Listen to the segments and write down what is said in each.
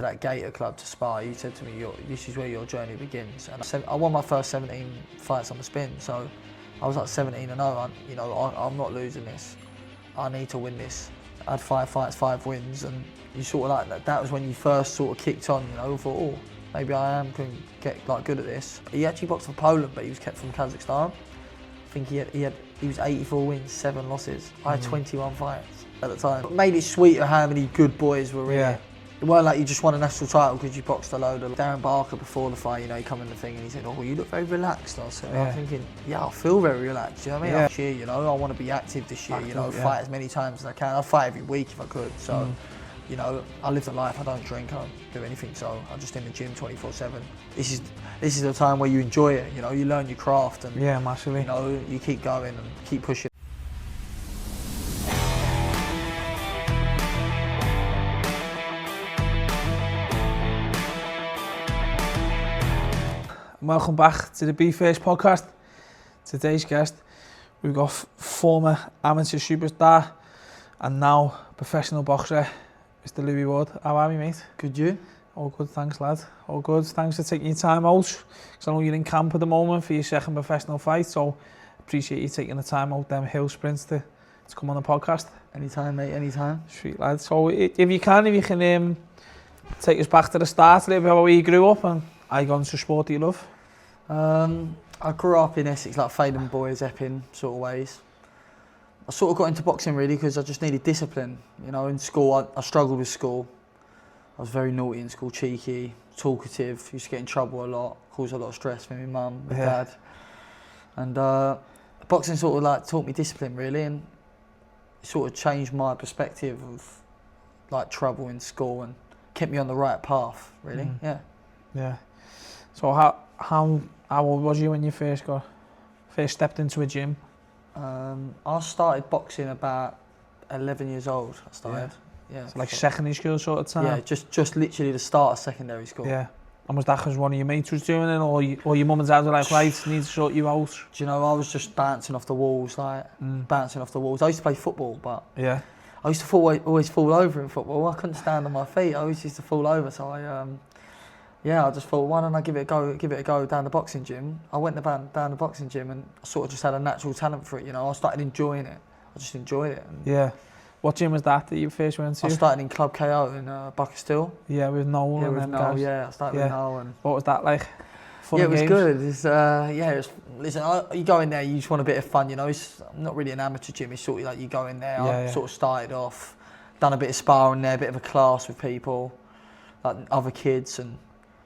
that Gator club to spar, you said to me, this is where your journey begins. And I won my first 17 fights on the spin, so I was like 17-0. I'm not losing this. I need to win this. I had 5 fights, 5 wins, and you sort of like that. That was when you first sort of kicked on. I thought, oh, maybe I am going to get like good at this. He actually boxed for Poland, but he was kept from Kazakhstan. I think he was 84 wins, 7 losses. I had 21 fights at the time. It made it sweeter how many good boys were in it. It weren't like you just won a national title because you boxed a load of Darren Barker before the fight. He come in the thing and he said, "Oh, you look very relaxed." I was thinking, "Yeah, I feel very relaxed." You know what I mean? This year, I want to be active this year. Fight as many times as I can. I'll fight every week if I could. So, I live the life. I don't drink. I don't do anything. So I'm just in the gym 24/7. This is the time where you enjoy it. You learn your craft and massively. You keep going and keep pushing. Welcome back to the Be First podcast. Today's guest, we've got former amateur superstar and now professional boxer, Mr. Louie Wood. How are you, mate? Good, you? All good, thanks, lad. All good. Thanks for taking your time out. Because I know you're in camp at the moment for your second professional fight, so appreciate you taking the time out them hill sprints to come on the podcast. Anytime, mate, anytime. Sweet, lad. So if you can take us back to the start a little bit, how you grew up and how you got into sport that you love. I grew up in Essex, like Faden Boys, Epping sort of ways. I sort of got into boxing really because I just needed discipline. In school, I struggled with school. I was very naughty in school, cheeky, talkative, used to get in trouble a lot, caused a lot of stress for my mum, my dad. And boxing sort of like taught me discipline really, and it sort of changed my perspective of like trouble in school and kept me on the right path really, Yeah. So how old was you when you first stepped into a gym? I started boxing about 11 years old. I started. Yeah. So like secondary school sort of time? Yeah, just literally the start of secondary school. Yeah. And was that because one of your mates was doing it, or your mum and dad were like, right, need to sort you out? Do you know, I was just bouncing off the walls, bouncing off the walls. I used to play football, but I used to always fall over in football. I couldn't stand on my feet. I always used to fall over, so I just thought, why don't I give it a go down the boxing gym. I went down the boxing gym and I sort of just had a natural talent for it, I started enjoying it. I just enjoyed it. And what gym was that you first went to? I started in Club KO in Buckinghamshire. Yeah, with Noel and them guys. I started with Noel. And what was that like? Fun it was games? good. Listen, you go in there, you just want a bit of fun, It's not really an amateur gym, it's sort of like you go in there, I sort of started off, done a bit of sparring there, a bit of a class with people, like other kids, and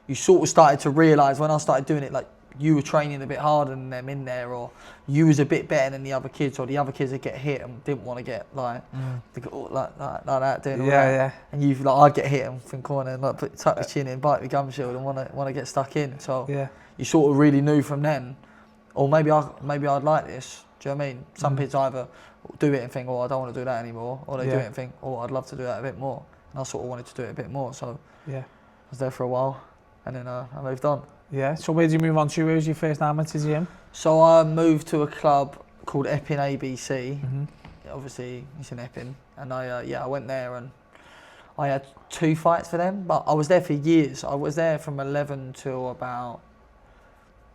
you sort of started to realise when I started doing it, like you were training a bit harder than them in there, or you was a bit better than the other kids, or the other kids that get hit and didn't want to get like that doing all that. And I'd get hit and think on and like tuck the chin in, bite the gum shield, and want to get stuck in. So you sort of really knew from then, or maybe I'd like this. Do you know what I mean? Some kids either do it and think, oh, I don't want to do that anymore, or they do it and think, oh, I'd love to do that a bit more. And I sort of wanted to do it a bit more, so I was there for a while. And then I moved on. Yeah, so where did you move on to? Where was your first amateur gym? So I moved to a club called Epping ABC. Obviously, it's in Epping. And I went there and I had 2 fights for them. But I was there for years. I was there from 11 till about,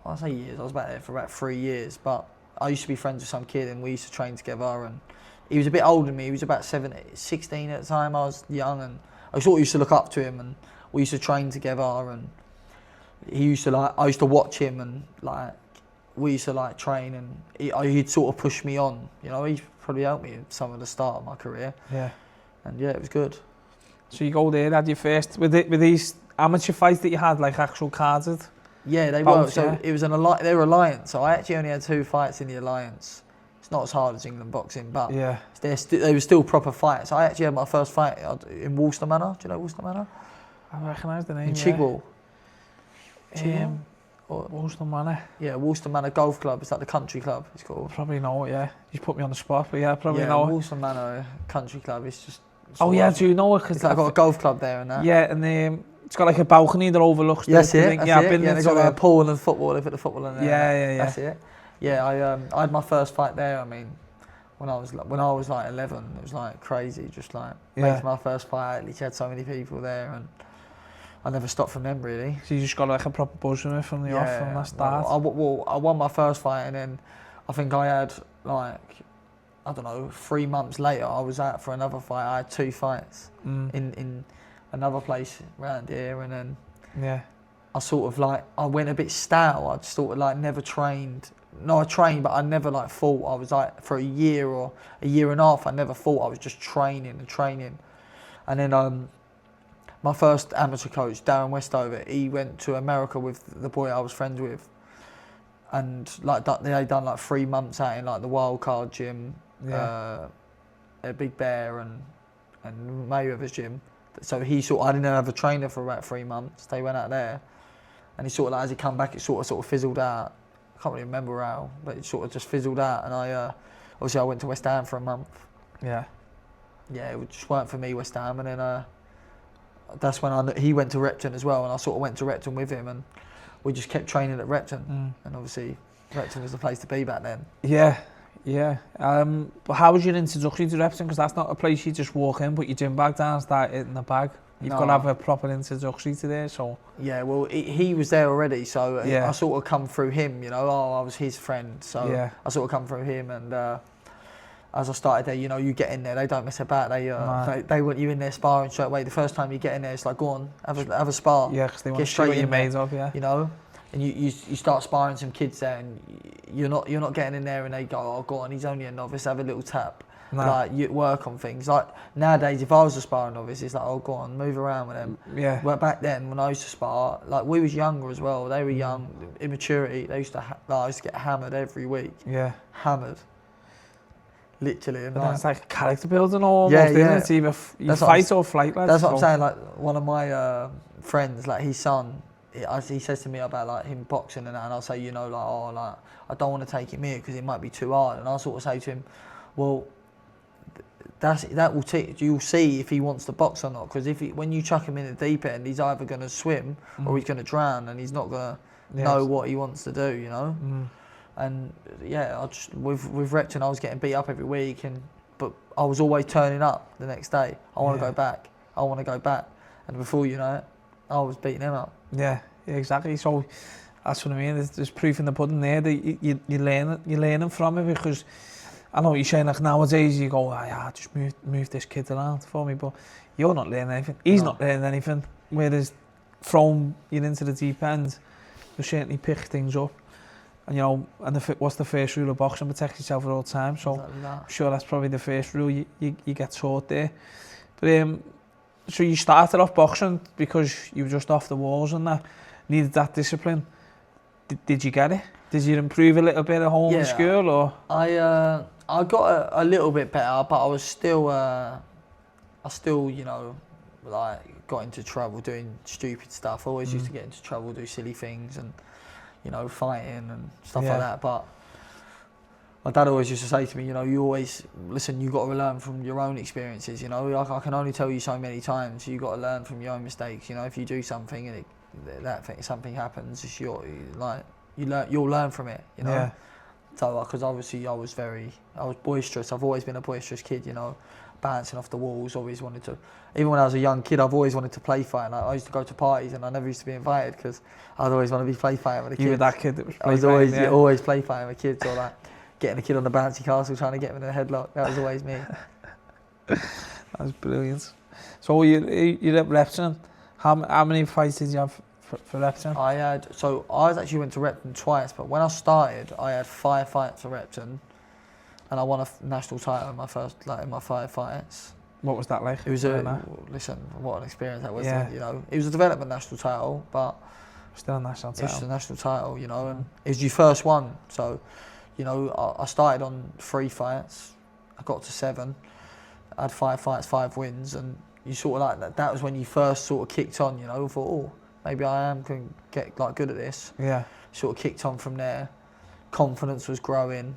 I was about there for about 3 years. But I used to be friends with some kid and we used to train together. And he was a bit older than me. He was about 16 at the time. I was young and I sort of used to look up to him. And we used to train together, and I used to watch him, and like we used to train, and he'd sort of push me on. He probably helped me at some of the start of my career. Yeah. And it was good. So you go there, had your first with these amateur fights that you had, like actual carded? Yeah, they were. So it was they were alliance. So I actually only had 2 fights in the alliance. It's not as hard as England boxing, but they were still proper fights. I actually had my first fight in Worcester Manor. Do you know Worcester Manor? I recognise the name. In Chigwell. Worcester Manor. Yeah, Worcester Manor Golf Club. It's like the country club, it's called. Probably know it, yeah. You put me on the spot, but yeah, probably know it. Worcester Manor Country Club. It's just. Do you know it? It's like got a golf club there and that. Yeah, and it's got like a balcony that overlooks the thing. Yeah, I've been they've got a pool and football. They put the football in there. Yeah. That's it. Yeah, I had my first fight there. I mean, when I was like 11, it was like crazy. Just like making my first fight. I literally had so many people there, and I never stopped from them really. So you just got like a proper buzz from it from the off, from that start? I won my first fight, and then I think I had like, I don't know, 3 months later I was out for another fight. I had 2 fights in another place around here, and then I sort of like, I went a bit stale. I just sort of like never trained. No, I trained, but I never like fought. I was like, for a year or a year and a half, I never fought. I was just training. And then my first amateur coach, Darren Westover, he went to America with the boy I was friends with. And like they done like 3 months out in like the Wild Card gym, at Big Bear and Mayweather's gym. So I didn't have a trainer for about 3 months. They went out there, and he sort of like, as he come back, it sort of fizzled out. I can't really remember how, but it sort of just fizzled out. And obviously I went to West Ham for a month. Yeah, it just weren't for me, West Ham. And then that's when he went to Repton as well, and I sort of went to Repton with him, and we just kept training at Repton. And obviously Repton was the place to be back then. But how was your introduction to Repton? Because that's not a place you just walk in, put your gym bag down, start hitting the bag. You've got to have a proper introduction to there. So yeah, well, he was there already, so I sort of come through him. You know, I was his friend, so I sort of come through him. And as I started there, you know, you get in there, they don't mess about. They want you in there sparring straight away. The first time you get in there, it's like, go on, have a spar. Yeah, because they want to see what you're made of. Yeah, you know. And you start sparring some kids there, and you're not getting in there and they go, oh, go on, he's only a novice, have a little tap. No. Like, you work on things. Like, nowadays, if I was a sparring novice, it's like, oh, go on, move around with them. Yeah. But back then, when I used to spar, like, we was younger as well. They were young, immaturity. They used to, I used to get hammered every week. Yeah. Hammered. Literally. But that's like character building almost, isn't it? It's either you fight or flight, lads. That's what I'm saying. Like, one of my friends, like, his son, he says to me about like him boxing and that, and I'll say, you know, like, oh, like, I don't want to take him here because it might be too hard. And I'll sort of say to him, well, that will you'll see if he wants to box or not. Because when you chuck him in the deep end, he's either going to swim or he's going to drown, and he's not going to know what he wants to do, you know. And yeah, with Repton, I was getting beat up every week, but I was always turning up the next day. I want to go back. And before you know it, I was beating him up. Yeah, exactly. So that's what I mean. There's proof in the pudding there that you're learning from it, because I know what you're saying, like, nowadays you go, just move this kid around for me, but you're not learning anything. He's not learning anything. Whereas throwing you into the deep end, you certainly pick things up. And you know, what's the first rule of boxing? Protect yourself at all times. So I'm sure that's probably the first rule you get taught there. But so you started off boxing because you were just off the walls and that, needed that discipline. Did you get it? Did you improve a little bit at home and school, or? I got a little bit better, but I still, you know, like, got into trouble doing stupid stuff. I always used to get into trouble, do silly things, and, you know, fighting and stuff like that. But my dad always used to say to me, you know, you got to learn from your own experiences. You know, I can only tell you so many times. You got to learn from your own mistakes. You know, if you do something and something happens, it's you'll learn from it. You know. Yeah. So, because obviously I was boisterous. I've always been a boisterous kid. You know, bouncing off the walls. Always wanted to. Even when I was a young kid, I've always wanted to play fight. Like, I used to go to parties and I never used to be invited because I'd always want to be play fighting with the kids. You were that kid that was play fighting. I was always play fighting with kids, or like getting a kid on the bouncy castle trying to get him in a headlock. That was always me. That was brilliant. So you're at Repton. How many fights did you have for Repton? I actually went to Repton twice, but when I started, I had 5 fights for Repton, and I won a national title in my 5 fights. What was that like? It was what an experience that was. Yeah. You know, it was a development national title, but still a national title. It's a national title, you know, and it was your first one. So, you know, I started on 3 fights, I got to 7, I had 5 fights, 5 wins, and you sort of like that. That was when you first sort of kicked on, you know. Thought, oh, maybe I am going to get like good at this. Yeah. Sort of kicked on from there. Confidence was growing,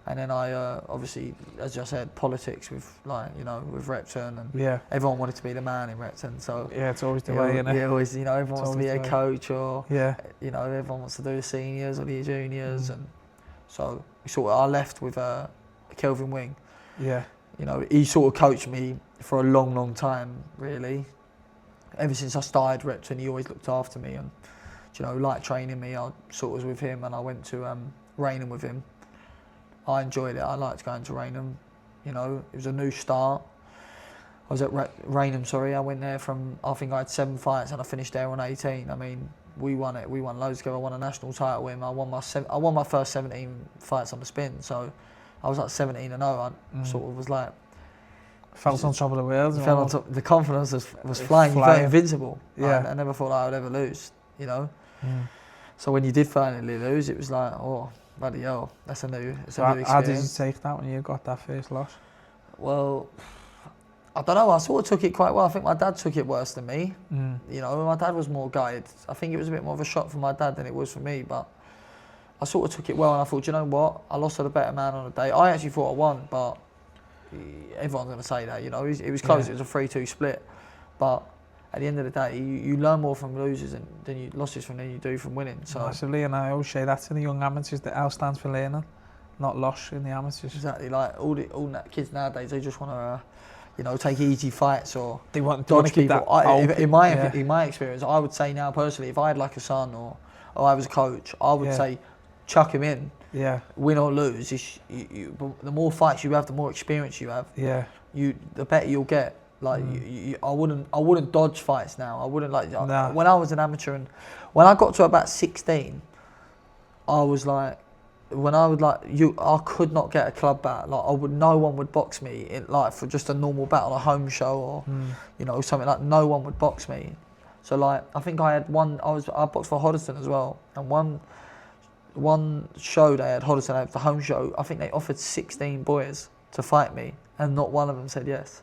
and then I obviously, as I said, politics with with Repton, and everyone wanted to be the man in Repton. So it's always the way, isn't it? Yeah, always. You know, everyone wants to be a coach, or you know, everyone wants to do the seniors or the juniors, and so I left with Kelvin Wing. Yeah. You know, he sort of coached me for a long, long time, really. ever since I started Repton, he always looked after me and, like training me. I sort of was with him, and I went to Raynham with him. I enjoyed it. I liked going to Raynham. It was a new start. I was at Raynham, I went there from, I think I had 7 fights and I finished there on 18. I mean, we won it. We won loads together. I won a national title with him. I won my first 17 fights on the spin. So I was like 17-0. I sort of was like... Felt on top of the world. Felt on top. The confidence was flying. You felt invincible. Yeah. I never thought I would ever lose, So when you did finally lose, it was like, oh, bloody hell, that's a new experience. How did you take that when you got that first loss? Well, I don't know, I sort of took it quite well. I think my dad took it worse than me. My dad was more gutted. I think it was a bit more of a shock for my dad than it was for me, but I sort of took it well, and I thought, you know what, I lost to the better man on the day. I actually thought I won, but everyone's going to say that, it was close. It was a 3-2 split, but at the end of the day, you learn more from losers than you losses than you do from winning. So massively, and I always say that to the young amateurs, that L stands for learning, not loss in the amateurs. Exactly, like all kids nowadays, they just want to take easy fights, or they want dodge to keep people. that In my experience, I would say now personally, if I had like a son or I was a coach, I would say chuck him in. Yeah. Win or lose, the more fights you have, the more experience you have. Yeah. The better you'll get. Like I wouldn't dodge fights now. I wouldn't Nah. When I was an amateur and when I got to about 16, I was like, I could not get a club bat. Like no one would box me for just a normal battle, a home show or something like. No one would box me. So like I think I had one. I boxed for Hoddesdon as well, and one show they had Hoddesdon, the home show. I think they offered 16 boys to fight me, and not one of them said yes.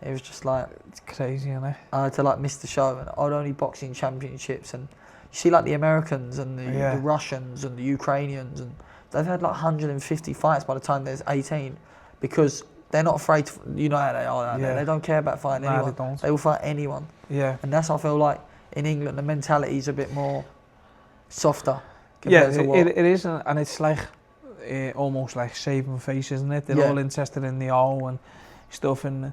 It was just like it's crazy, isn't it? I had to miss the show, and I'd only box in championships. And you see like the Americans and the Russians and the Ukrainians, and they've had like 150 fights by the time they're 18, because they're not afraid to, how they are. They don't care about fighting anyone. They will fight anyone. Yeah. And that's, I feel like in England the mentality is a bit more softer. Yeah, it is, and it's like almost like saving face, isn't it? They're all interested in the O and stuff, and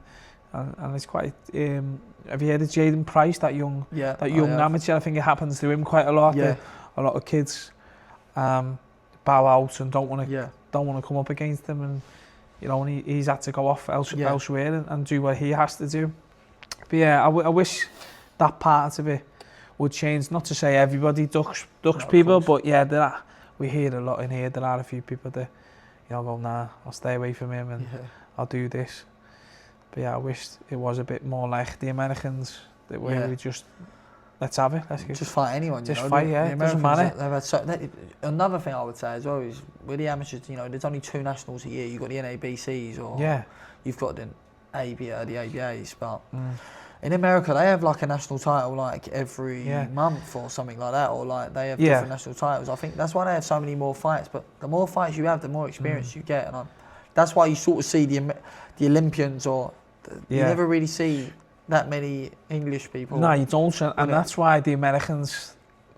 it's quite. Have you heard of Jaden Price, that young amateur? I think it happens to him quite a lot. Yeah. A lot of kids bow out and don't want to come up against him, and he's had to go off elsewhere and do what he has to do. But yeah, I wish that part of it would change. Not to say everybody ducks people, but we hear a lot in here. There are a few people that go, nah, I'll stay away from him and I'll do this. But yeah, I wish it was a bit more like the Americans, that way we just let's have it. Let's just fight anyone. Just fight, it doesn't matter. Another thing I would say as well is with the amateurs, there's only 2 nationals a year. You've got the NABCs or you've got the ABAs, but. In America, they have like a national title like every month or something like that, or like they have different national titles. I think that's why they have so many more fights. But the more fights you have, the more experience you get, and that's why you sort of see the Olympians, or you never really see that many English people. No, you don't, and that's why the Americans'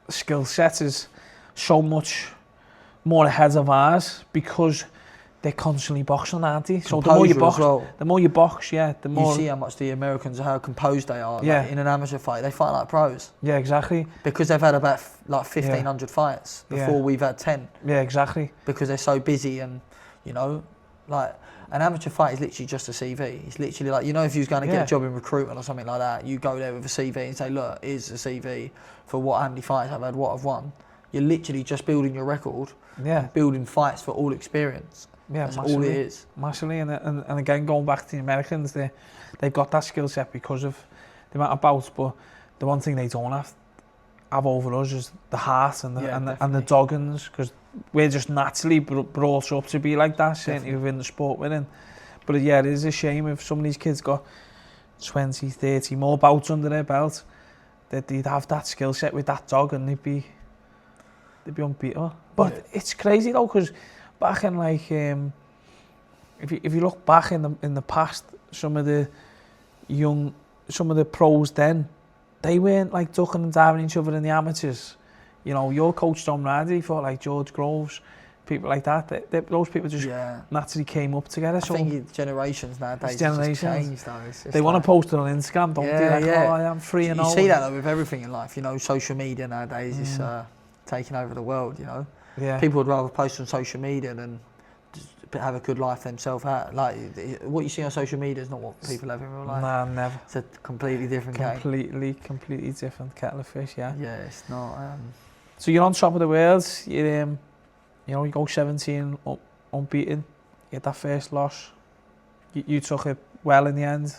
skill set is so much more ahead of ours, because they're constantly boxing, aren't they? So the more you box, the more... You see how much the Americans, how composed they are. Like in an amateur fight, they fight like pros. Yeah, exactly. Because they've had about 1,500 fights before we've had 10. Yeah, exactly. Because they're so busy, and, like, an amateur fight is literally just a CV. It's literally like, if you was going to get a job in recruitment or something like that, you go there with a CV and say, look, here's a CV for how many fights I've had, what I've won. You're literally just building your record, building fights for all experience. Yeah, that's all it is. Massively, and again, going back to the Americans, they've got that skill set because of the amount of bouts, but the one thing they don't have over us is the heart and the doggins, because we're just naturally brought up to be like that, certainly within the sport we're in. But it is a shame if some of these kids got 20, 30 more bouts under their belt, that they'd have that skill set with that dog and they'd be unbeatable. But it's crazy though, because back in like, if you look back in the past, some of the pros then, they weren't like ducking and diving each other in the amateurs. Your coach Tom Rady fought like George Groves, people like that. Those people just naturally came up together. I So think generations nowadays it's it's generations. just changed though. It's just they want like, to post it on Instagram, don't they? Like, oh, I am free and you all. see that though with everything in life. You know, social media nowadays is taking over the world. You know, people would rather post on social media than just have a good life themselves. Like what you see on social media is not what people have in real life. Nah, never. It's a completely different game. Completely different kettle of fish. Yeah. Yeah, it's not. So you're on top of the world. You know, you go 17 unbeaten. You get that first loss. You took it well in the end.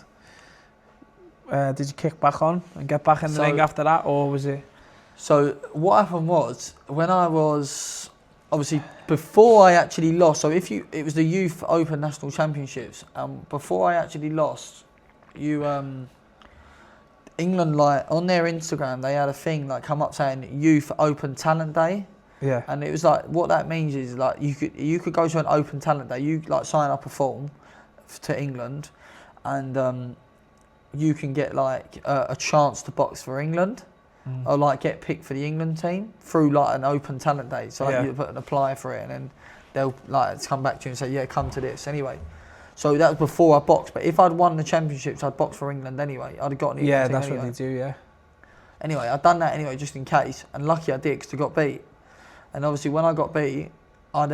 Did you kick back on and get back in the ring after that, or was it? So what happened was when I was obviously before I actually lost. So it was the Youth Open National Championships. Before I actually lost, England, like on their Instagram, they had a thing like come up saying Youth Open Talent Day. Yeah. And it was like, what that means is like you could go to an open talent day. You like sign up a form to England, and you can get like a chance to box for England, or like get picked for the England team through like an open talent day. So like, you put an apply for it, and then they'll like come back to you and say, yeah, come to this anyway. So that was before I boxed. But if I'd won the championships, I'd box for England anyway. I'd have gotten the England team anyway. What they do. Yeah. Anyway, I'd done that anyway just in case, and lucky I did because I got beat. And obviously when I got beat, I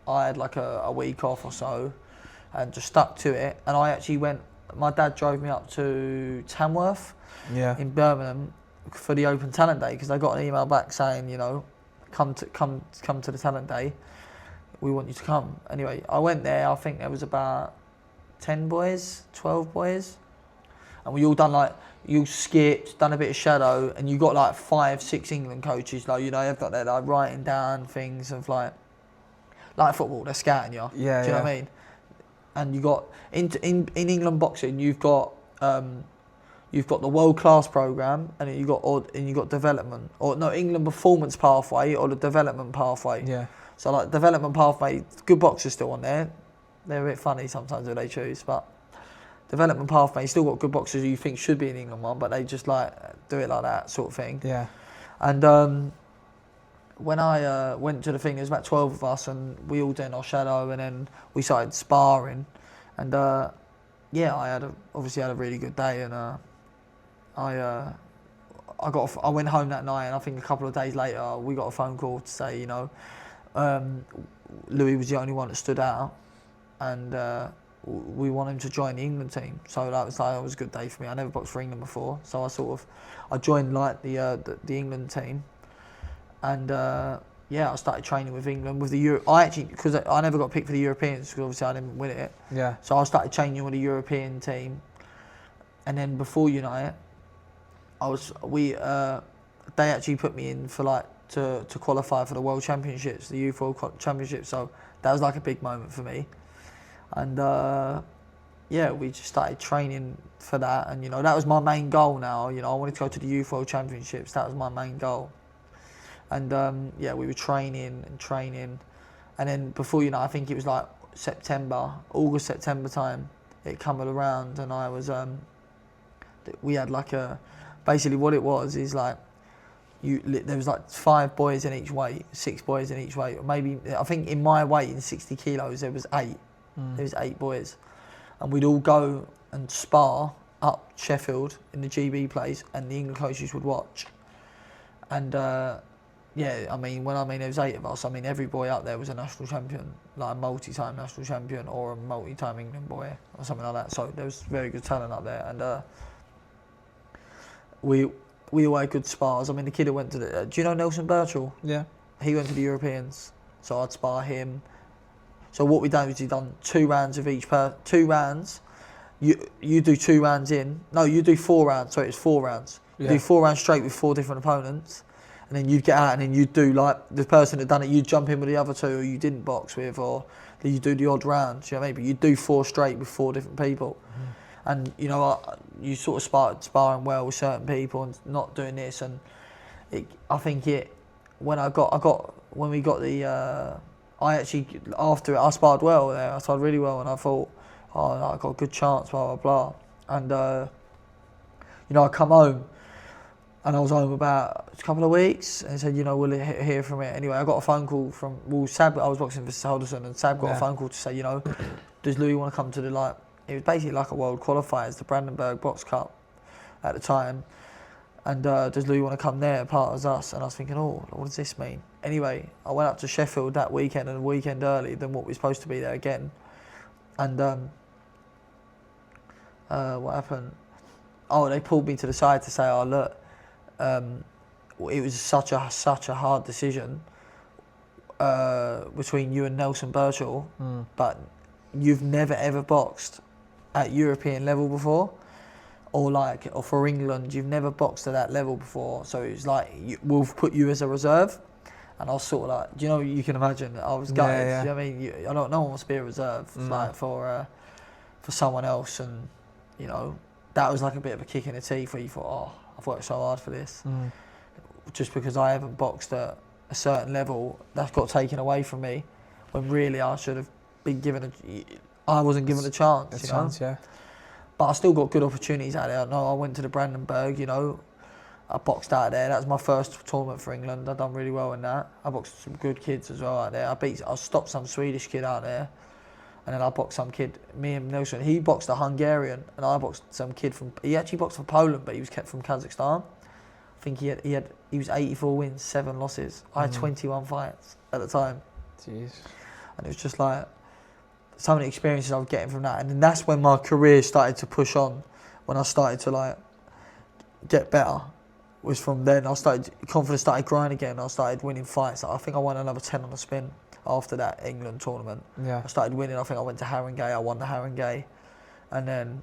had like a week off or so and just stuck to it. And I actually my dad drove me up to Tamworth in Birmingham for the Open Talent Day because I got an email back saying, you know, come to the talent day. We want you to come. Anyway, I went there. I think there was about 10 boys, 12 boys. And we all done like, you skipped, done a bit of shadow, and you got like 5, 6 England coaches, like, you know, they've got their like writing down things of like football, they're scouting you. Do you know what I mean? And you got in England boxing, you've got the world class program, and then you got development, or no, England performance pathway or the development pathway. Yeah. So like development pathway, good boxers still on there. They're a bit funny sometimes who they choose, but development pathway, you still got good boxers who you think should be an England one, but they just like do it like that sort of thing. Yeah. And when I went to the thing, there was about 12 of us, and we all did our shadow, and then we started sparring, and I obviously had a really good day, and I went home that night, and I think a couple of days later we got a phone call to say, you know, Louie was the only one that stood out, and we want him to join the England team. So that was a good day for me. I never boxed for England before, so I joined like the England team, and I started training with England with the because I never got picked for the Europeans because obviously I didn't win it. Yeah. So I started training with the European team, and then before Unite, they actually put me in for like to qualify for the World Championships, the Youth World Championships. So that was like a big moment for me. And we just started training for that, and you know that was my main goal. Now, you know, I wanted to go to the Youth World Championships. That was my main goal. And we were training, and then before I think it was like August, September time. It came around, and I was we had like basically what it was is like there was like 5 boys in each weight, 6 boys in each weight. Maybe I think in my weight in 60 kilos there was 8. There was 8 boys, and we'd all go and spar up Sheffield in the GB place, and the England coaches would watch. And I mean there was 8 of us. I mean every boy up there was a national champion, like a multi-time national champion or a multi-time England boy or something like that. So there was very good talent up there, and we all had good spars. I mean the kid who went to the do you know Nelson Birchall? Yeah. He went to the Europeans, so I'd spar him. So what we done was we done 2 rounds of each 2 rounds. You do 2 rounds in. No, you do 4 rounds. So it's 4 rounds. You do 4 rounds straight with 4 different opponents, and then you'd get out, and then you'd do like the person that done it. You'd jump in with the other 2 who you didn't box with, or you do the odd rounds. You know what I mean? But you do 4 straight with 4 different people, and you know you sort of sparring well with certain people and not doing this. And I think when we got the. I actually, after it, I sparred well there. I sparred really well, and I thought, I got a good chance, blah, blah, blah. And, I come home, And I was home about a couple of weeks and said, we'll hear from it. Anyway, I got a phone call from, Sab, I was boxing for Halderson, and Sab got a phone call to say, does Louie want to come to the, it was basically like a world qualifiers, the Brandenburg Box Cup at the time. And does Louie want to come there, part of us? And I was thinking, what does this mean? Anyway, I went up to Sheffield that weekend and a weekend early than what we were supposed to be there again. And what happened? They pulled me to the side to say, look, it was such a hard decision between you and Nelson Birchall, but you've never ever boxed at European level before, or for England, you've never boxed at that level before. So it's like we'll put you as a reserve, and I was sort of you can imagine I was gutted. Yeah. You know what I mean, no one wants to be a reserve for someone else, and that was like a bit of a kick in the teeth where you thought, I've worked so hard for this. Just because I haven't boxed at a certain level, that's got taken away from me, when really I should have been given I wasn't given a chance. Yeah. But I still got good opportunities out there. I went to the Brandenburg, I boxed out there. That was my first tournament for England. I've done really well in that. I boxed some good kids as well out there. I stopped some Swedish kid out there. And then I boxed some kid, me and Nelson, he boxed a Hungarian, and I boxed some kid he actually boxed for Poland, but he was kept from Kazakhstan. I think he was 84 wins, 7 losses. I had 21 fights at the time. Jeez. And it was just like, some of the experiences I was getting from that. And then that's when my career started to push on, when I started to get better. Was from then, confidence started growing again, I started winning fights. I think I won another 10 on the spin after that England tournament. Yeah. I started winning. I think I went to Haringey. I won the Haringey, and then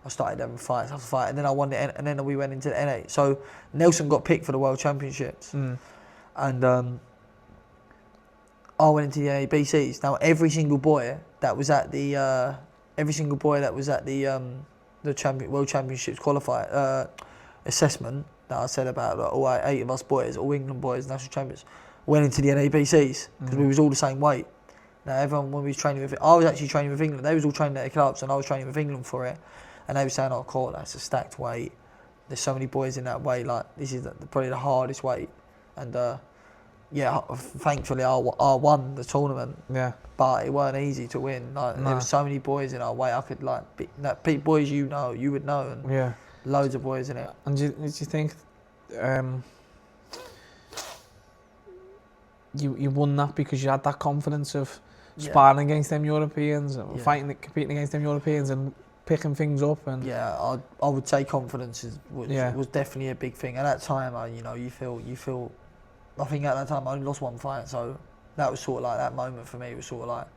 I started having fights after fight. And then I won and then we went into the NA. So Nelson got picked for the World Championships, and I went into the NABCs. Now every single boy that was at the World Championships assessment that I said about all 8 of us boys, all England boys, national champions, went into the NABCs because we was all the same weight. Now everyone, when we was training with, I was actually training with England. They was all training at their clubs, and I was training with England for it. And they were saying, cool, that's a stacked weight. There's so many boys in that weight. This is probably the hardest weight. And thankfully I won the tournament. Yeah. But it weren't easy to win. There were so many boys in our weight. I could boys you would know, and loads of boys in it. And did you think? You won that because you had that confidence of sparring against them Europeans, competing against them Europeans, and picking things up. And I would say confidence was definitely a big thing. At that time, you feel. I think at that time I only lost 1 fight, so that was sort of like that moment for me. It was sort of like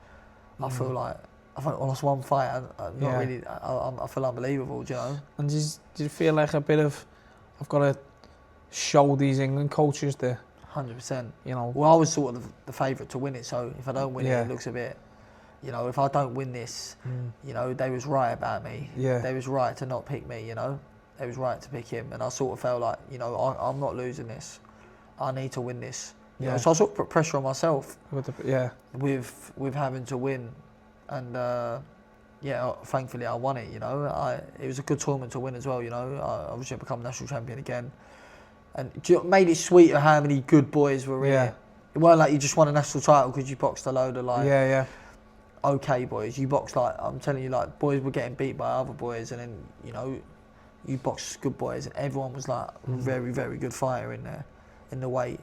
I feel like I lost 1 fight. Really. I feel unbelievable, do you know? And did you feel like a bit of I've got to show these England coaches that 100%. Well, I was sort of the favourite to win it, so if I don't win it, it looks a bit, if I don't win this, they was right about me. Yeah. They was right to not pick me, They was right to pick him, and I sort of felt like, I'm not losing this. I need to win this. So I sort of put pressure on myself. With having to win, and thankfully I won it. It was a good tournament to win as well. I obviously become national champion again. And it made it sweeter how many good boys were in it. It wasn't like you just won a national title because you boxed a load of okay boys. You boxed I'm telling you, boys were getting beat by other boys, and then you boxed good boys, and everyone was very, very good fighter in there, in the weight,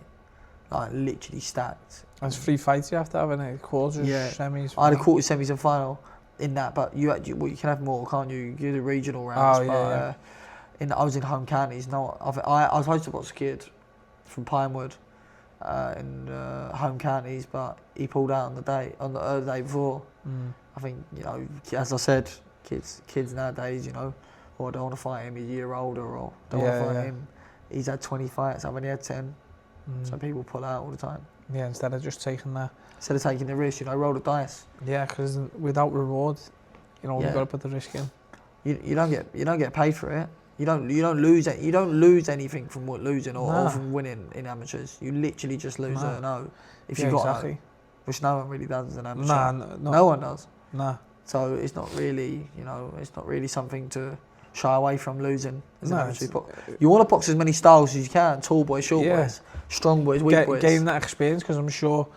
literally stacked. There's 3 fights you have to have in it, quarters, semis. I had a quarter, semis, and final in that, but you can have more, can't you? You do the regional rounds. I was in home counties. I was supposed to box a kid from Pinewood in home counties, but he pulled out on the day before. I think as I said, kids nowadays, or don't want to fight him. He's a year older, or don't want to fight him. He's had 20 fights. I've only had 10. So people pull out all the time. Yeah, instead of just taking the risk, roll the dice. Yeah, because without reward, you've got to put the risk in. You don't get paid for it. You don't lose it. You don't lose anything from losing or from winning in amateurs. You literally just lose if you got exactly. Which no one really does as an amateur. No one does. Nah. So it's not really, it's not really something to shy away from losing as an No, amateur boxer. You want to box as many styles as you can, tall boys, short Yeah. boys, strong boys, weak boys. Gain that experience, because I'm sure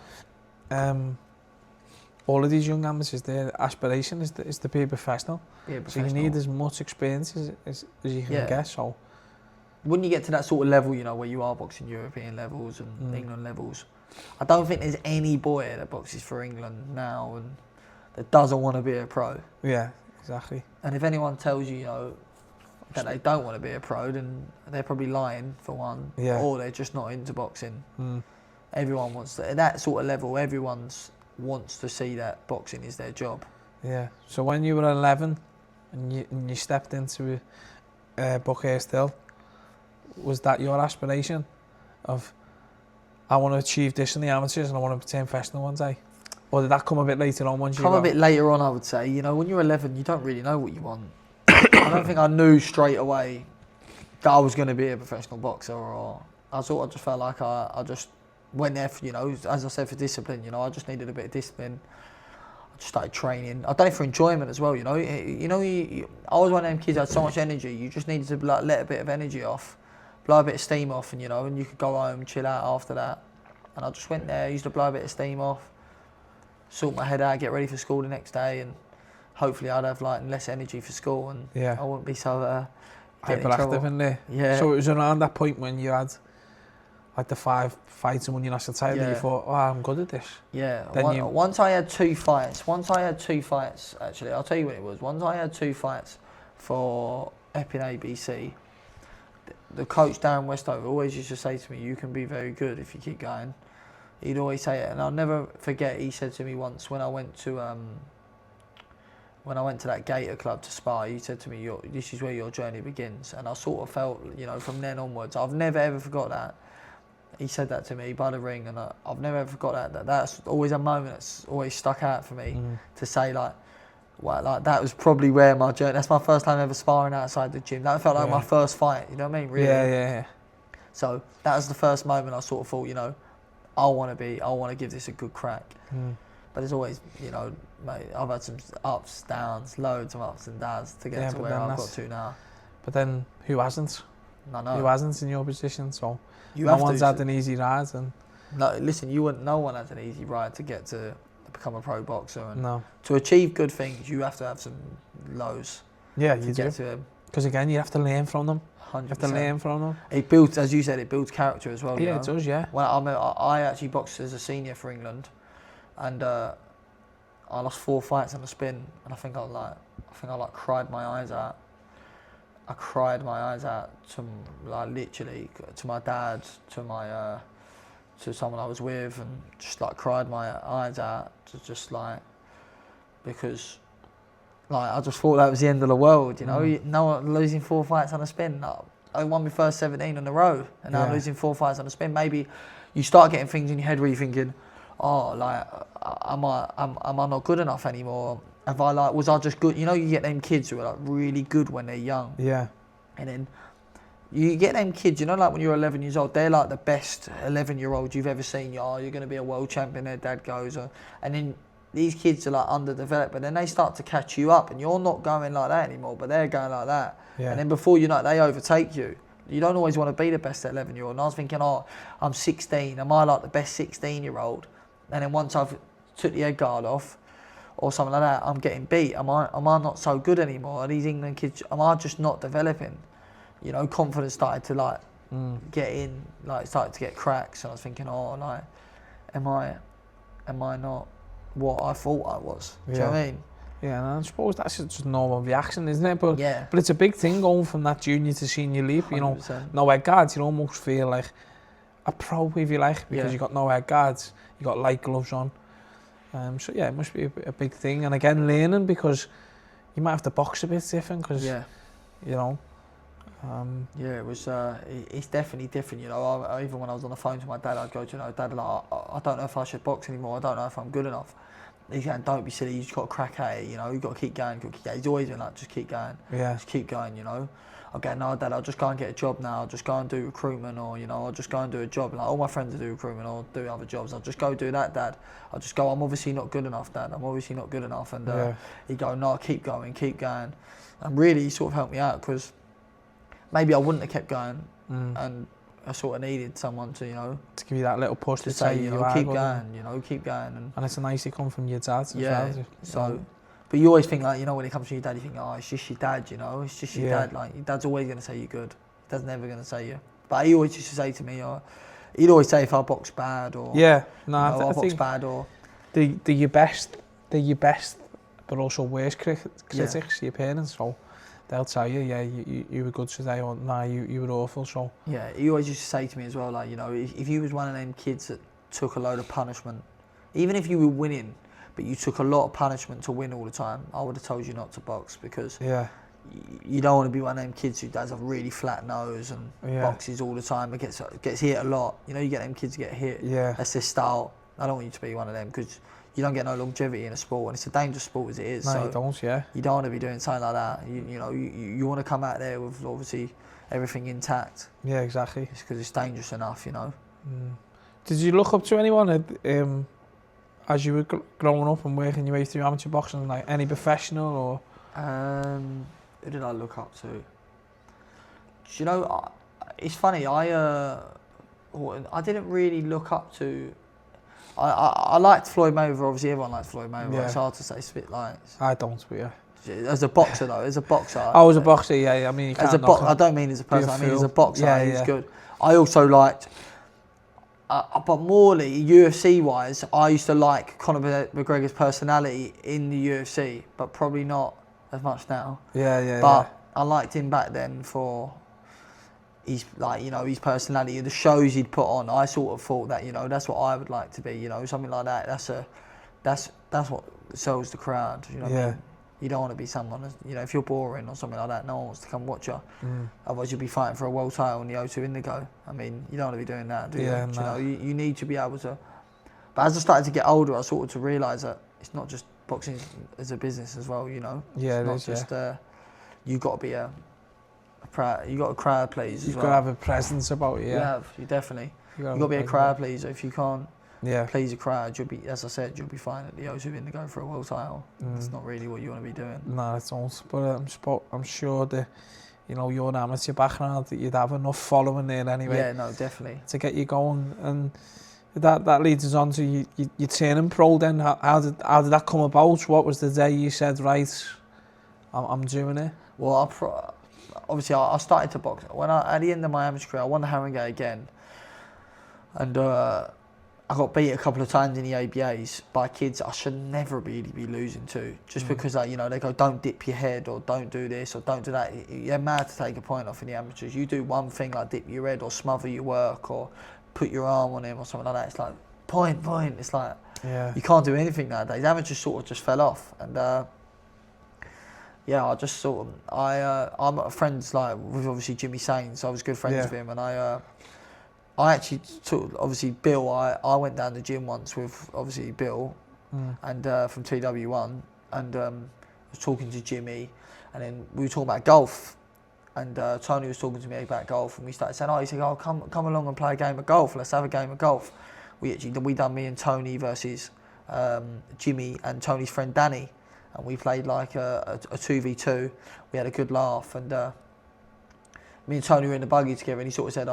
all of these young amateurs, their aspiration is to be a professional. Yeah, So you need as much experience as you can get. So when you get to that sort of level, you know, where you are boxing European levels and England levels, I don't think there's any boy that boxes for England now and that doesn't want to be a pro. Yeah, exactly. And if anyone tells you, you know, that they don't want to be a pro, then they're probably lying, for one, or they're just not into boxing. Everyone wants to, at that sort of level, everyone wants to see that boxing is their job. Yeah. So when you were 11 and you stepped into Buckhurst Hill, was that your aspiration of, I want to achieve this in the amateurs and I want to turn professional one day? Or did that come a bit later on once you got... Come a bit later on, I would say. You know, when you're 11, you don't really know what you want. I don't think I knew straight away that I was going to be a professional boxer, or I just felt like I just went there for, you know, as I said, for discipline. You know, I just needed a bit of discipline. I just started training. I done it for enjoyment as well, you know. I was one of them kids that had so much energy. You just needed to like, let a bit of energy off, blow a bit of steam off, and, you know, and you could go home, chill out after that. And I just went there, used to blow a bit of steam off, sort my head out, get ready for school the next day, and hopefully I'd have like less energy for school, and I wouldn't be so hyperactive in there. Yeah. So it was around that point when you had like the 5 fights and won your national title, you thought, oh, I'm good at this. Yeah. Once I had 2 fights, actually, I'll tell you what it was. Once I had 2 fights for Epping ABC, the coach Darren Westover always used to say to me, you can be very good if you keep going. He'd always say it, and I'll never forget, he said to me once when I went to that Gator club to spar, he said to me, this is where your journey begins. And I sort of felt, you know, from then onwards, I've never ever forgot that. He said that to me by the ring, and I've never ever forgot that. That's always a moment that's always stuck out for me, to say like, well, like that was probably where my journey, that's my first time ever sparring outside the gym. That felt like my first fight, you know what I mean? Really. Yeah. So that was the first moment I sort of thought, you know, I want to give this a good crack. But there's always, you know, mate, I've had some ups, downs, loads of ups and downs to get to where I've got to now. But then who hasn't? No. Who hasn't in your position? So no one's had an easy ride. And no, listen, no one has an easy ride to get to become a pro boxer. And to achieve good things, you have to have some lows. Yeah, you do. Because again, you have to learn from them. 100%. You have to learn from them. It builds, as you said, it builds character as well. Yeah, you know? It does, yeah. Well, I actually boxed as a senior for England, and I lost 4 fights on the spin, and I think I cried my eyes out. I cried my eyes out to, like, literally to my dad, to someone I was with, and just like cried my eyes out to just like, because like I just thought that was the end of the world, you know. No, losing 4 fights on a spin. I won my first 17 in a row, and now I'm losing 4 fights on a spin. Maybe you start getting things in your head where you're thinking, oh, like, am I not good enough anymore? Was I just good? You know, you get them kids who are like really good when they're young. Yeah. And then you get them kids, you know, like when you're 11 years old, they're like the best 11-year-old you've ever seen. You're going to be a world champion, their dad goes. And then these kids are like underdeveloped, but then they start to catch you up, and you're not going like that anymore, but they're going like that. Yeah. And then before you know it, they overtake you. You don't always want to be the best 11-year-old. And I was thinking, oh, I'm 16. Am I like the best 16-year-old? And then once I've took the head guard off, or something like that, I'm getting beat. Am I not so good anymore? Are these England kids, am I just not developing? You know, confidence started to like get in, like started to get cracks, and I was thinking, oh, like, am I not what I thought I was? Do you know what I mean? Yeah, and I suppose that's just a normal reaction, isn't it? But it's a big thing going from that junior to senior leap. 100%. You know, no head guards, you almost feel like a pro, if you like, because you got no head guards, you got light gloves on. So yeah, it must be a big thing, and again, learning, because you might have to box a bit different, because you know. It was. It's definitely different, you know. Even when I was on the phone to my dad, I'd go to, you know, Dad, like, I don't know if I should box anymore. I don't know if I'm good enough. He's going, don't be silly. You just got to crack at it, you know. You got to keep going. He's always been like, just keep going. Yeah. Just keep going, you know. I go, no, Dad, I'll just go and get a job now. I'll just go and do recruitment, or I'll just go and do a job. Like all my friends do recruitment or do other jobs. I'll just go do that, Dad. I'll just go. I'm obviously not good enough, Dad. I'm obviously not good enough. And he'd go, no, keep going, keep going. And really, he sort of helped me out because maybe I wouldn't have kept going, and I sort of needed someone to, to give you that little push to say, keep going, keep going. And it's nice to come from your dad as well. So. But you always think, like, when it comes to your dad, you think, oh, it's just your dad, it's just your dad. Like, your dad's always going to say you're good. His dad's never going to say you. But he always used to say to me, he'd always say if I box bad or... Yeah, no, I I box think bad or... They're your best, but also worst critics, your parents, so they'll tell you, you were good today, or nah, you were awful, so... Yeah, he always used to say to me as well, like, if you was one of them kids that took a load of punishment, even if you were winning, but you took a lot of punishment to win all the time, I would have told you not to box, because you don't want to be one of them kids who does a really flat nose and boxes all the time and gets hit a lot. You get them kids get hit. Yeah. That's their style. I don't want you to be one of them, because you don't get no longevity in a sport, and it's a dangerous sport as it is. No, so you don't, you don't want to be doing something like that. You want to come out there with obviously everything intact. Yeah, exactly. It's because it's dangerous enough, Did you look up to anyone as you were growing up and working your way through amateur boxing, like any professional or? Who did I look up to? It's funny. I didn't really look up to. I liked Floyd Mayweather. Obviously, everyone likes Floyd Mayweather. Yeah. It's hard to say spit lines. I don't, yeah. As a boxer, though, as a boxer. Oh, as a boxer, yeah. I mean, you can't I don't mean as a person. I mean as a boxer. He's good. I also liked. But morely, UFC-wise, I used to like Conor McGregor's personality in the UFC, but probably not as much now. But I liked him back then for his his personality, the shows he'd put on. I sort of thought that that's what I would like to be. Something like that. That's what sells the crowd. What I mean? You don't want to be someone, if you're boring or something like that, no one wants to come watch you. Otherwise, you'll be fighting for a world title in the O2 Indigo. I mean, you don't want to be doing that, do you? Yeah, no. You need to be able to... But as I started to get older, I sort of to realise that it's not just boxing as a business as well, Yeah, it's not just... you've got to be you've got a crowd please as You've well. got to have a presence about you, yeah. You definitely. You've got to be a crowd pleaser. If you can't please a crowd, you'll be, as I said, you'll be fine at the O2 Indigo for a world title. It's not really what you want to be doing. No, it don't. But I'm sure that, your amateur background, that you'd have enough following there anyway. Yeah, no, definitely. To get you going, and that leads us on to you turning pro. Then how did that come about? What was the day you said, right, I'm doing it? Well, obviously I started to box when at the end of my amateur career. I won the Hearn again, and I got beat a couple of times in the ABAs by kids I should never really be losing to, just because they go, don't dip your head, or don't do this, or don't do that. You're mad to take a point off in the amateurs. You do one thing like dip your head or smother your work or put your arm on him or something like that. It's like point. It's like you can't do anything nowadays. Amateurs sort of just fell off, and I just sort of I'm friends like with obviously Jimmy Sains. I was good friends with him, and I actually took, obviously Bill, I went down the gym once with obviously Bill and from TW1, and I was talking to Jimmy, and then we were talking about golf, and Tony was talking to me about golf, and we started saying, he said, come along and play a game of golf, let's have a game of golf. We done me and Tony versus Jimmy and Tony's friend Danny, and we played like a 2v2, we had a good laugh, and me and Tony were in the buggy together, and he sort of said,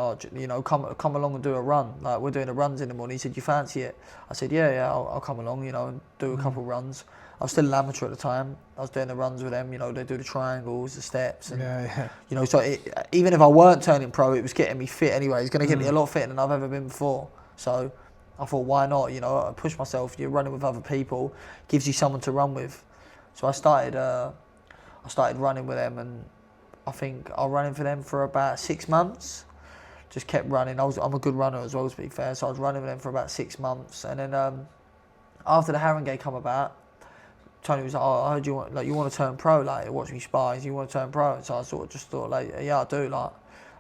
come along and do a run. Like, we're doing the runs in the morning. He said, you fancy it? I said, yeah, I'll come along, and do a couple of runs. I was still an amateur at the time. I was doing the runs with them, they do the triangles, the steps. And, so even if I weren't turning pro, it was getting me fit anyway. It's going to get me a lot fitter than I've ever been before. So I thought, why not? I push myself. You're running with other people, gives you someone to run with. So I started running with them, and I think I was running for them for about 6 months. Just kept running. I'm a good runner as well, to be fair. So I was running with them for about 6 months, and then after the Haringey come about, Tony was like, I heard you want to turn pro. Like, watch me spar. You want to turn pro? So I sort of just thought, like, yeah, I do. Like,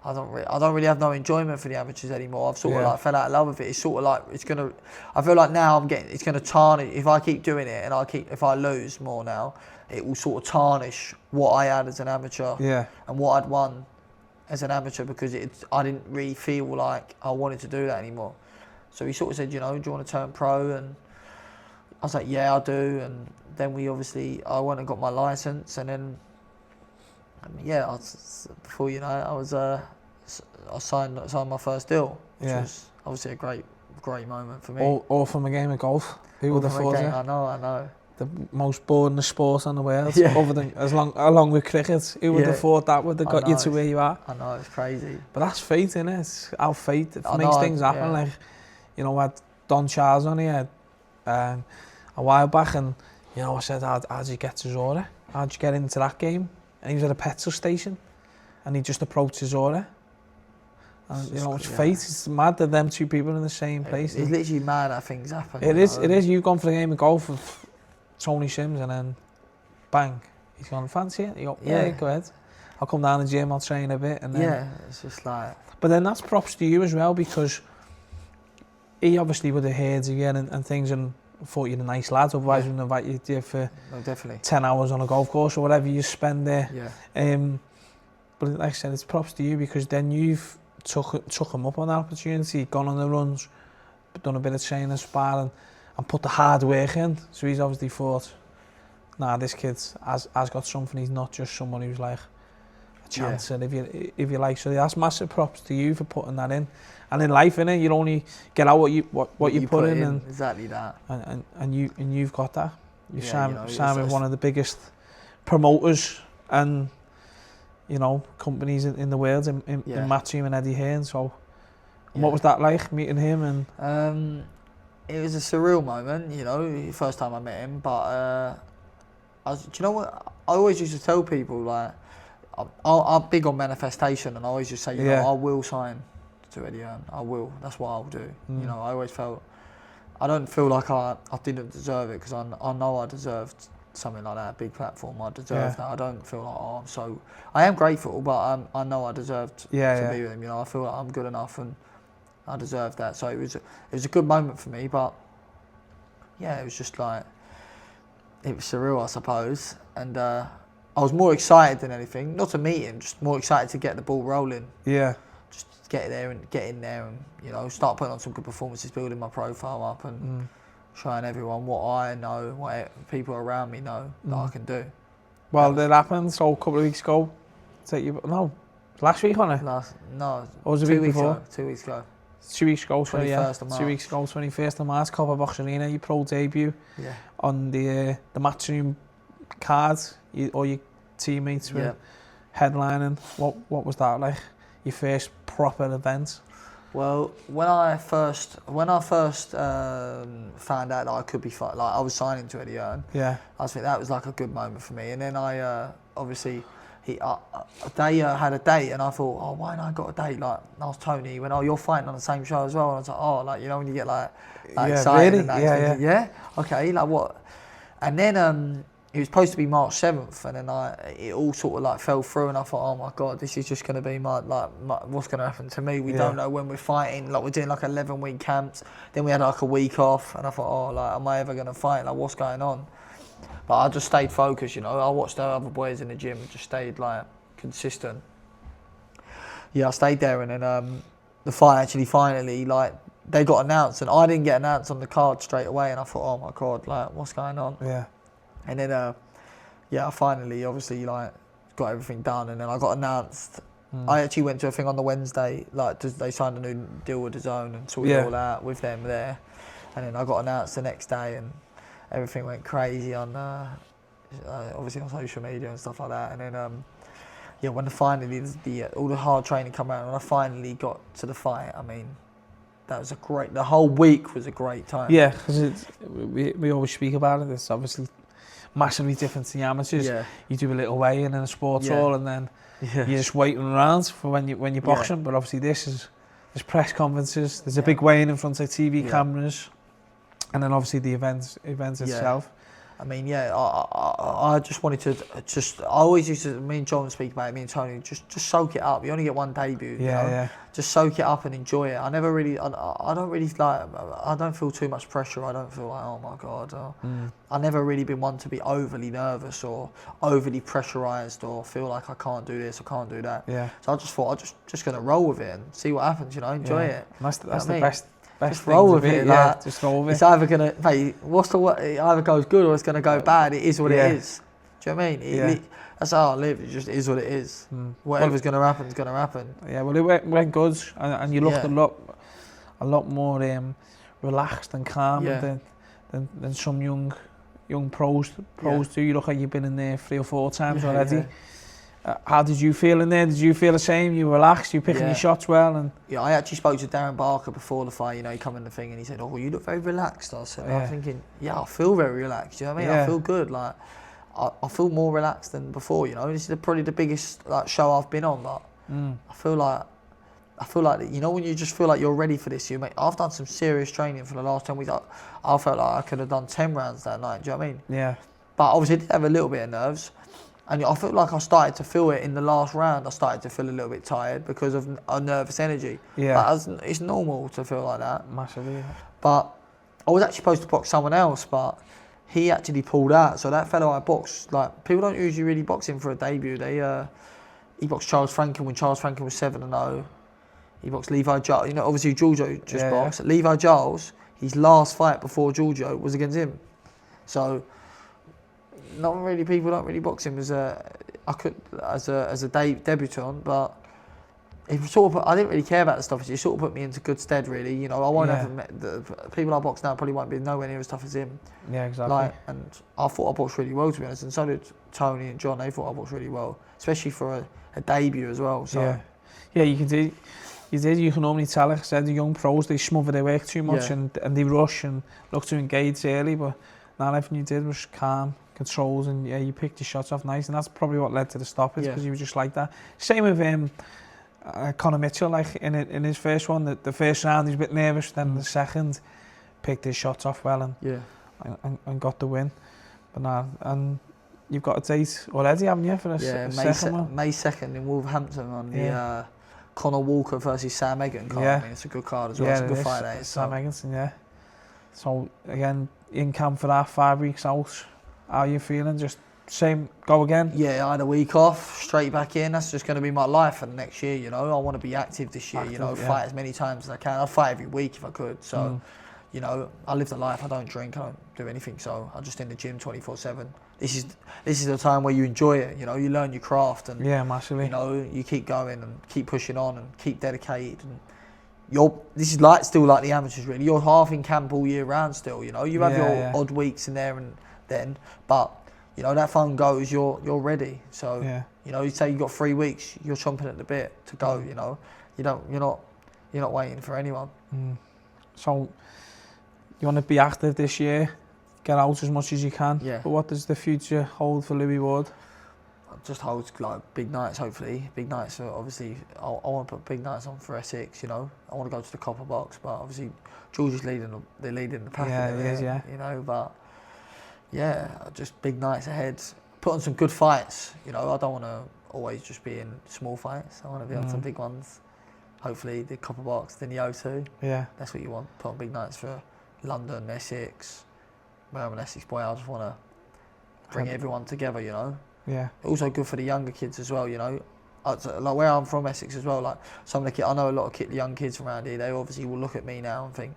I don't really have no enjoyment for the amateurs anymore. I've sort of like fell out of love with it. It's sort of like I feel like now it's gonna tarnish if I keep doing it, and if I lose more now, it will sort of tarnish what I had as an amateur and what I'd won. as an amateur because I didn't really feel like I wanted to do that anymore. So he sort of said, do you want to turn pro? And I was like, yeah, I do. And then I went and got my license, and then, before you know it, I signed my first deal, which was obviously a great moment for me. All from a game of golf. Who would have thought it? I know. The most boring sport in the world, other than along with cricket. Who would have thought that would have got you to where you are? I know, it's crazy. But that's fate, innit? It's how fate makes things happen. Like, we had Don Charles on here a while back, and I said, how'd you get to Zora? How'd you get into that game? And he was at a petrol station, and he just approached Zora. And it's fate. It's mad that them two people are in the same place. It's literally mad how things happen. It is. You've gone for a game of golf with Tony Sims, and then bang, he's gone, fancy it? You go, yeah, go ahead. I'll come down the gym, I'll train a bit, and then it's just like. But then that's props to you as well, because he obviously would have heard you and things, and thought you're a nice lad. Otherwise, he wouldn't invite you for 10 hours on a golf course or whatever you spend there. But like I said, it's props to you, because then you've took him up on that opportunity, gone on the runs, done a bit of training, sparring, and put the hard work in. So he's obviously thought, nah, this kid has got something. He's not just someone who's like a chancer, if you like. So that's massive props to you for putting that in. And in life, innit, you only get out what you put in, and exactly that. And you've got that. You signed with one of the biggest promoters and companies in the world in Matchroom and Eddie Hearn. So, what was that like, meeting him? And it was a surreal moment, first time I met him. But do you know what? I always used to tell people, like, I'm big on manifestation, and I always just say, I will sign to Eddie Hearn. I will. That's what I'll do. I always felt, I don't feel like I didn't deserve it, because I know I deserved something like that, a big platform. I deserve that. I don't feel like, I am grateful, but I know I deserved to be with him. I feel like I'm good enough, and I deserve that. So it was a good moment for me, but it was just like, it was surreal, I suppose. And I was more excited than anything, not to meet him, just more excited to get the ball rolling. Yeah. Just get in there and start putting on some good performances, building my profile up, and showing everyone what I know, what people around me know that I can do. Well, that happened. So a couple of weeks ago, last week, wasn't it? Or was it 2 weeks before? 2 weeks ago. 2 weeks ago, 21st of March. 2 weeks ago, 21st of March, Copper Box Arena, your pro debut on the Matchroom card. All your teammates were headlining. What was that like? Your first proper event? Well, when I first found out that I could be I was signing to Eddie Hearn, I think that was like a good moment for me. And then I obviously they had a date, and I thought, why not I got a date? Like, I was Tony, he went, you're fighting on the same show as well. And I was like, when you get like excited, really? And that, okay, like what? And then it was supposed to be March 7th, and then it all sort of like fell through, and I thought, oh my God, this is just going to be my what's going to happen to me? We don't know when we're fighting. Like, we're doing like 11-week camps, then we had like a week off, and I thought, am I ever going to fight? Like, what's going on? But I just stayed focused, I watched the other boys in the gym and just stayed like consistent. I stayed there, and then the fight actually finally, like, they got announced, and I didn't get announced on the card straight away, and I thought, oh my God, like, what's going on? And then, I finally, obviously, like, got everything done, and then I got announced. I actually went to a thing on the Wednesday, like, they signed a new deal with DAZN and sorted it all out with them there. And then I got announced the next day, and everything went crazy on, obviously on social media and stuff like that. And then, when finally all the hard training came out, and I finally got to the fight, I mean, that was the whole week was a great time. Yeah, because we always speak about it. It's obviously massively different to the amateurs. You do a little weigh-in in a sports hall, and then you're just waiting around for when you're boxing. But obviously there's press conferences, there's a big weigh-in in front of TV cameras, and then obviously the event itself. I mean, yeah, I just wanted to I always used to, me and John speak about it, me and Tony, just soak it up. You only get one debut, you know? Yeah. Just soak it up and enjoy it. I never really, I don't really like, I don't feel too much pressure. I don't feel like, oh my God. I never really been one to be overly nervous or overly pressurised or feel like I can't do this, I can't do that. Yeah. So I just thought, just going to roll with it and see what happens, you know, enjoy it. And that's You know the what I mean? best just roll with it. Like, just roll with it. It's either gonna, mate. It either goes good or it's gonna go bad. It is what it is. Do you know what I mean? That's how I live. It just is what it is. Whatever's gonna happen is gonna happen. Yeah, well, it went good, and you looked a lot more relaxed and calm than some young pros do. You look like you've been in there 3 or 4 times already. Yeah. How did you feel in there? Did you feel the same? You relaxed? You picking your shots well? And yeah, I actually spoke to Darren Barker before the fight. You know, he come in the thing and he said, "Oh, you look very relaxed." I said, "I'm thinking, I feel very relaxed." You know what I mean? I feel good. Like, I feel more relaxed than before. You know, this is probably the biggest show I've been on. But I feel like you know when you just feel like you're ready for this. I've done some serious training for the last 10 weeks. I felt like I could have done 10 rounds that night. Do you know what I mean? Yeah. But obviously, I did have a little bit of nerves. And I felt like I started to feel it in the last round. I started to feel a little bit tired because of a nervous energy. Yeah. But it's normal to feel like that. Massively. But I was actually supposed to box someone else, but he actually pulled out. So that fellow I boxed, like, people don't usually really box him for a debut. He boxed Charles Franken when Charles Franken was 7-0. He boxed Levi Giles. You know, obviously Giorgio just boxed. Yeah. Levi Giles, his last fight before Giorgio was against him. So people don't really box him as a debutant, but it sort of I didn't really care about the stuff. It sort of put me into good stead, really. You know, I won't have the people I box now probably won't be nowhere near as tough as him. Yeah, exactly. And I thought I boxed really well, to be honest, and so did Tony and John. They thought I boxed really well, especially for a debut as well. So you can do. You can normally tell, like I said, the young pros, they smother their work too much and they rush and look to engage early, but not everything you did was calm, controls, and you picked your shots off nice, and that's probably what led to the stoppage, because you were just like that. Same with Conor Mitchell, like in his first one, the first round he's a bit nervous, then the second picked his shots off well and got the win. But now, and you've got a date already, haven't you, for the second one? May 2nd in Wolverhampton on the Conor Walker versus Sam Egerton card. I mean, it's a good card as well. It's a good fight. Sam Egerton, So again, in camp for that, 5 weeks out. How are you feeling? Just same, go again? Yeah, I had a week off, straight back in. That's just going to be my life for the next year, you know. I want to be active this year, fight as many times as I can. I'll fight every week if I could. So, you know, I live the life. I don't drink, I don't do anything. So I'm just in the gym 24/7. This is the time where you enjoy it, you know, you learn your craft and massively. You know, you keep going and keep pushing on and keep dedicated, and this is still like the amateurs, really. You're half in camp all year round still, you know. You have your odd weeks in there and then, but you know, that phone goes, you're ready. So you know, you say you've got 3 weeks, you're chomping at the bit to go, you know. You're not waiting for anyone. So you want to be active this year, get out as much as you can. But what does the future hold for Louie Ward? Just holds like big nights, hopefully. Big nights for, obviously, I want to put big nights on for Essex, you know. I want to go to the Copper Box, but obviously George is leading the pack. You know, but just big nights ahead. Put on some good fights, you know. I don't want to always just be in small fights. I want to be on some big ones. Hopefully the Copper Box, then the O2. Yeah. That's what you want. Put on big nights for London, Essex. Where I'm an Essex boy, I just want to bring everyone together, you know. Yeah. Also good for the younger kids as well, you know. Like where I'm from, Essex as well. Like some of the kids, I know a lot of young kids from around here. They obviously will look at me now and think,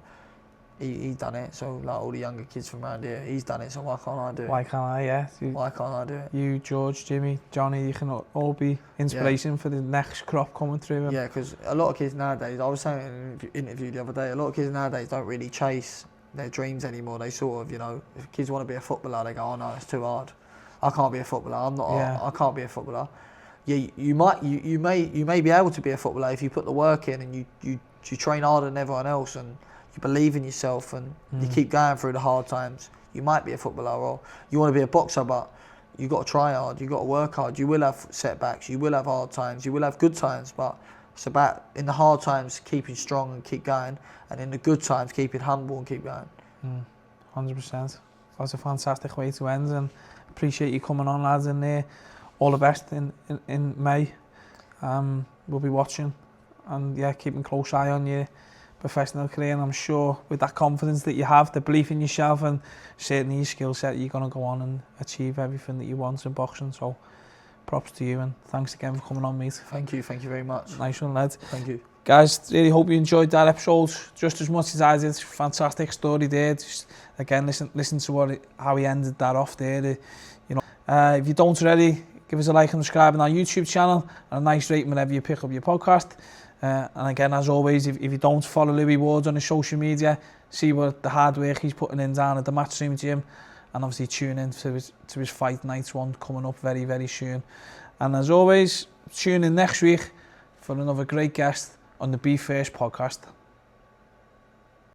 he's done it. So like all the younger kids from around here, he's done it. So why can't I do it? Why can't I? Why can't I do it? You, George, Jimmy, Johnny, you can all be inspiration for the next crop coming through. Yeah, because a lot of kids nowadays, I was saying in an interview the other day, a lot of kids nowadays don't really chase their dreams anymore. They sort of, you know, if kids want to be a footballer, they go, oh no, it's too hard. I can't be a footballer. I can't be a footballer. Yeah, you may be able to be a footballer if you put the work in and you train harder than everyone else and you believe in yourself and you keep going through the hard times. You might be a footballer, or you want to be a boxer, but you got to try hard. You got to work hard. You will have setbacks. You will have hard times. You will have good times, but it's about in the hard times keeping strong and keep going, and in the good times keeping humble and keep going. 100%. That was a fantastic way to end, and appreciate you coming on, lads, and all the best in May. We'll be watching, and yeah, keeping a close eye on your professional career, and I'm sure with that confidence that you have, the belief in yourself, and certainly your skill set, you're going to go on and achieve everything that you want in boxing. So props to you, and thanks again for coming on, mate. Thank you very much. Nice one, lad. Thank you. Guys, really hope you enjoyed that episode just as much as I did. Fantastic story there. Just again, listen to how he ended that off there. If you don't already, give us a like and subscribe on our YouTube channel, and a nice rating whenever you pick up your podcast. And again, as always, if you don't follow Louie Ward on his social media, see what the hard work he's putting in down at the Matchroom gym, and obviously tune in to his fight night one coming up very, very soon. And as always, tune in next week for another great guest on the Be First podcast.